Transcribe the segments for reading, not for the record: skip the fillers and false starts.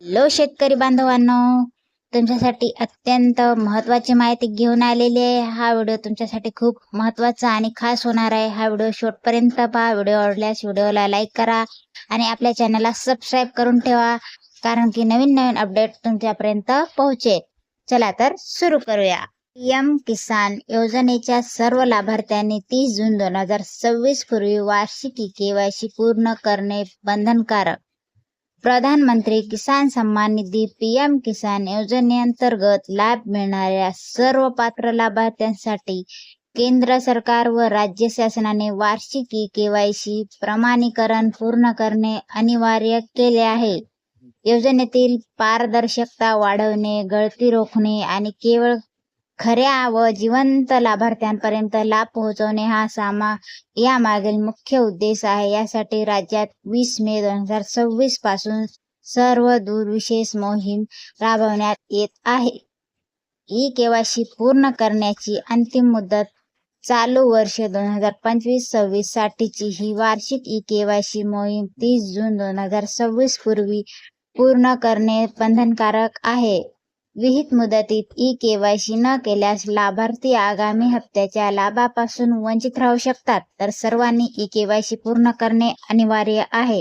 Hello शेतकरी बांधवांनो, तुमच्यासाठी अत्यंत महत्त्वाची माहिती घेऊन आलेली आहे। हा व्हिडिओ तुमच्यासाठी खूप महत्त्वाचा आणि खास होणार आहे। हा व्हिडिओ शेवटपर्यंत पहा। व्हिडिओ आवडल्यास व्हिडिओला लाईक करा आणि आपल्या चॅनलला सबस्क्राईब करून ठेवा, कारण की नवीन अपडेट तुमच्यापर्यंत पोहोचेल। चला तर सुरू करूया। पीएम किसान योजनेच्या सर्व लाभार्थ्यांनी 30 जून 2026 पूर्वी वार्षिक केवायसी पूर्ण करणे बंधनकारक। प्रधानमंत्री किसान सन्मान निधी पीएम किसान योजनेअंतर्गत लाभ मिळणाऱ्या सर्व पात्र लाभार्थ्यांसाठी केंद्र सरकार व राज्य शासनाने वार्षिक केवायसी प्रमाणीकरण पूर्ण करणे अनिवार्य केले आहे। योजनेतील पारदर्शकता वाढवणे, गळती रोखणे आणि केवळ खऱ्या व जिवंत लाभार्थ्यांपर्यंत लाभ पोहोचवणे हा यामागील मुख्य उद्देश आहे। यासाठी राज्यात 20 मे 2026 पासून सर्व दूर विशेष मोहीम राबवण्यात येत आहे। ई केवायसी पूर्ण करण्याची अंतिम मुदत चालू वर्ष 2025-26 साठीची ही वार्षिक ई केवायसी मोहीम 30 जून 2026 पूर्वी पूर्ण करणे बंधनकारक आहे। विहित मुदतीत ई केवायसी न केल्यास लाभार्थी आगामी हप्त्याच्या लाभापासून वंचित राहू शकतात, तर सर्वांनी ई केवायसी पूर्ण करणे अनिवार्य आहे।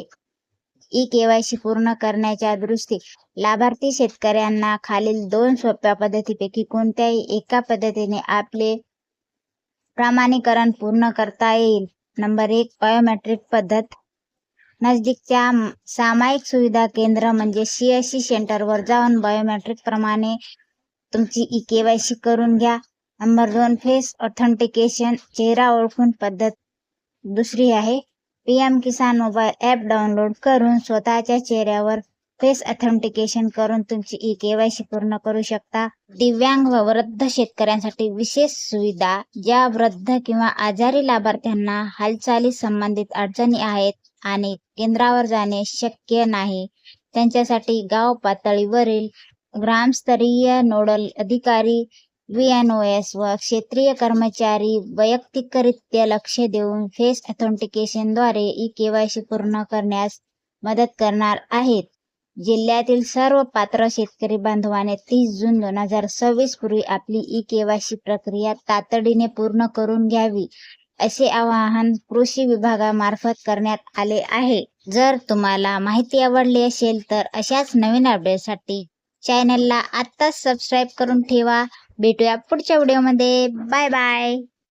ई केवायसी पूर्ण करण्याच्या दृष्टीने लाभार्थी शेतकऱ्यांना खालील 2 सोप्या पद्धतीपैकी कोणत्याही एका पद्धतीने आपले प्रमाणीकरण पूर्ण करता येईल। नंबर 1, बायोमेट्रिक पद्धत। नजदीकच्या सामायिक सुविधा केंद्र म्हणजे CSC सेंटरवर जाऊन बायोमेट्रिक प्रमाणे तुमची ई केवायसी करून घ्या। नंबर 2, फेस ऑथेंटिकेशन चेहरा ओळखून पद्धत। दुसरी आहे पीएम किसान मोबाईल ॲप डाउनलोड करून स्वतःच्या चेहऱ्यावर फेस ऑथेंटिकेशन करून तुमची ई केवायसी पूर्ण करू शकता। दिव्यांग व वृद्ध शेतकऱ्यांसाठी विशेष सुविधा। ज्या वृद्ध किंवा आजारी लाभार्थ्यांना हालचाली संबंधित अडचणी आहेत आणि केंद्रावर जाणे शक्य नाही, त्यांच्यासाठी गाव पातळीवरील ग्रामस्तरीय नोडल अधिकारी VNOS व क्षेत्रीय कर्मचारी वैयक्तिकरित्या लक्ष देऊन फेस ऑथेंटिकेशनद्वारे ई केवायसी पूर्ण करण्यास मदत करणार आहेत। जिल्ह्यातील सर्व पात्र शेतकरी बांधवांनी 30 जून 2026 पूर्वी आपली ई केवायसी प्रक्रिया तातडीने पूर्ण करून घ्यावी, असे आवाहन कृषी विभागामार्फत करण्यात आले आहे। जर तुम्हाला माहिती आवडली असेल तर अशाच नवीन अपडेटसाठी चॅनलला आत्ताच सबस्क्राईब करून ठेवा। भेटूया पुढच्या व्हिडिओमध्ये। Bye bye.